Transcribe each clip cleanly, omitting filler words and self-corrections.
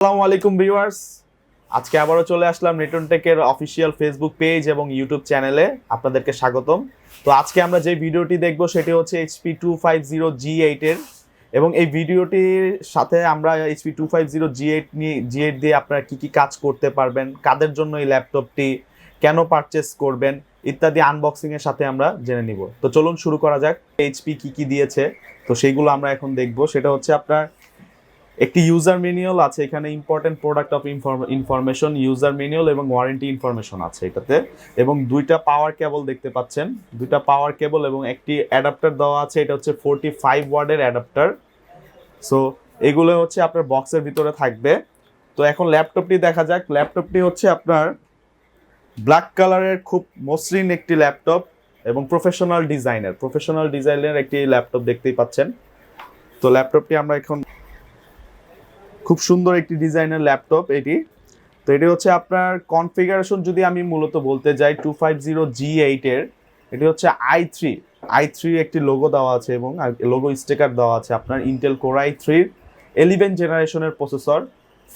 আসসালামু আলাইকুম ভিউয়ার্স, আজকে আবারও চলে আসলাম নেটন টেকের অফিসিয়াল ফেসবুক পেজ এবং ইউটিউব চ্যানেলে। আপনাদেরকে স্বাগতম। তো আজকে আমরা যে ভিডিওটি দেখব সেটি হচ্ছে HP 250G8 এর, এবং এই ভিডিওটির সাথে আমরা HP 250G8 দিয়ে আপনারা কি কি কাজ করতে পারবেন, কাদের জন্য এই ল্যাপটপটি, কেন পারচেস করবেন ইত্যাদি আনবক্সিং এর সাথে আমরা জেনে নিব। তো চলুন শুরু করা যাক। HP কি দিয়েছে তো সেইগুলো আমরা এখন দেখব। সেটা হচ্ছে আপনার একটি ইউজার ম্যানুয়াল আছে, এখানে important product of information, user manual এবং ওয়ারেন্টি ইনফরমেশন আছে এটাতে, এবং দুইটা পাওয়ার কেবল দেখতে পাচ্ছেন, দুইটা পাওয়ার কেবল এবং একটি অ্যাডাপ্টার দেওয়া আছে। এটা হচ্ছে 45 ওয়াটের অ্যাডাপ্টার। সো এগুলো হচ্ছে আপনার বক্সের ভিতরে থাকবে। তো এখন ল্যাপটপটি দেখা যাক। ল্যাপটপটি হচ্ছে আপনার ব্ল্যাক কালারের, খুব মসৃণ একটি ল্যাপটপ এবং প্রফেশনাল ডিজাইনের একটি ল্যাপটপ দেখতেই পাচ্ছেন। তো ল্যাপটপটি আমরা এখন, খুব সুন্দর একটি ডিজাইনের ল্যাপটপ এটি। তো এটি হচ্ছে আপনার কনফিগারেশন যদি আমি মূলত বলতে যাই 250G8 এর, এটি হচ্ছে i3 একটি লোগো দেওয়া আছে এবং লোগো স্টিকার দেওয়া আছে। আপনার ইন্টেল কোর i3 11 জেনারেশনের processor,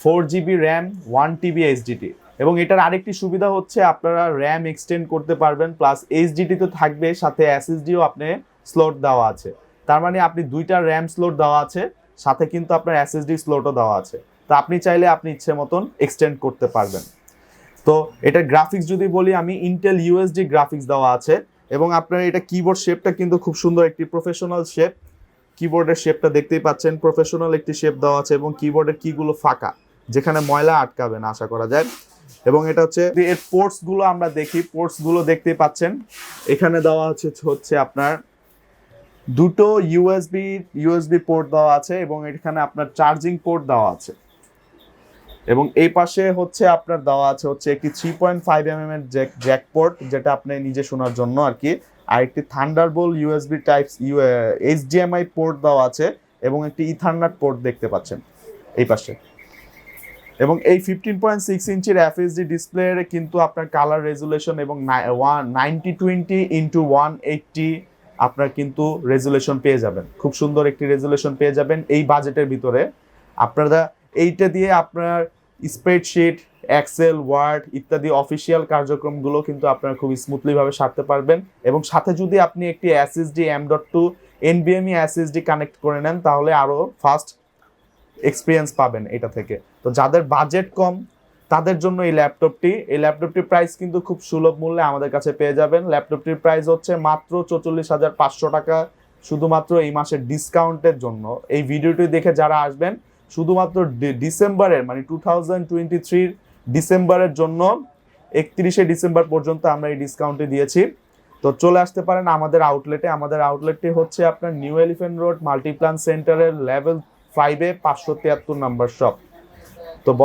4GB RAM, 1TB SSD, এবং এটার আরেকটি সুবিধা হচ্ছে আপনারা র্যাম এক্সটেন্ড করতে পারবেন, প্লাস SSD তো থাকবে, সাথে SSDও আপনি স্লট দেওয়া আছে। তার মানে আপনি দুইটা র্যাম স্লট দেওয়া আছে, সাথে কিন্তু আপনার SSD স্লটও দেওয়া আছে। তো আপনি চাইলে আপনি ইচ্ছে মতন এক্সটেন্ড করতে পারবেন। তো এটা গ্রাফিক্স যদি বলি আমি, ইন্টেল USD গ্রাফিক্স দেওয়া আছে, এবং আপনার এটা কিবোর্ড শেপটা কিন্তু খুব সুন্দর একটি প্রফেশনাল শেপ। কিবোর্ডের শেপটা দেখতেই পাচ্ছেন, প্রফেশনাল একটি শেপ দেওয়া আছে, এবং কিবোর্ডের কিগুলো ফাঁকা, যেখানে ময়লা আটকাবে না আশা করা যায়। এবং এটা হচ্ছে এর পোর্টসগুলো আমরা দেখি, পোর্টসগুলো দেখতেই পাচ্ছেন, এখানে দেওয়া হচ্ছে আপনার দুটো ইউএসবি পোর্ট দেওয়া আছে, এবং এখানে আপনার চার্জিং পোর্ট দেওয়া আছে, এবং এই পাশে হচ্ছে আপনার দেওয়া আছে হচ্ছে একটি 3.5mm এর জ্যাক পোর্ট, যেটা আপনি নিজে শোনার জন্য আর কি, আর একটি Thunderbolt USB type HDMI port দেওয়া আছে, এবং একটি ইথারনেট পোর্ট দেখতে পাচ্ছেন এই পাশে। এবং এই 15.6 ইঞ্চির FHD ডিসপ্লে কিন্তু আপনার কালার রেজুলেশন এবং 9020x180 আপনার কিন্তু রেজুলেশন পেয়ে যাবেন, খুব সুন্দর একটি রেজুলেশন পেয়ে যাবেন এই বাজেটের ভিতরে। আপনারা এইটা দিয়ে আপনার স্প্রেডশিট, এক্সেল, ওয়ার্ড ইত্যাদি অফিসিয়াল কার্যক্রমগুলো কিন্তু আপনারা খুব স্মুথলিভাবে সারতে পারবেন। এবং সাথে যদি আপনি একটি SSD M.2 NVMe SSD connect করে নেন, তাহলে আরও ফাস্ট এক্সপিরিয়েন্স পাবেন এটা থেকে। তো যাদের বাজেট কম তাদের জন্য এই ল্যাপটপটির প্রাইস কিন্তু খুব সুলভ মূল্যে আমাদের কাছে পেয়ে যাবেন। ল্যাপটপটির প্রাইস হচ্ছে মাত্র 44,500 টাকা, শুধুমাত্র এই মাসের ডিসকাউন্টের জন্য। এই ভিডিওটি দেখে যারা আসবেন, শুধুমাত্র ডিসেম্বরের, মানে 2023 ডিসেম্বরের জন্য 31শে ডিসেম্বর পর্যন্ত আমরা এই ডিসকাউন্টটি দিয়েছি। তো চলে আসতে পারেন আমাদের আউটলেটে। আমাদের আউটলেটটি হচ্ছে আপনার নিউ এলিফ্যান্ট রোড মাল্টিপ্লান সেন্টারের লেভেল 5-এ 573 নাম্বার শপ।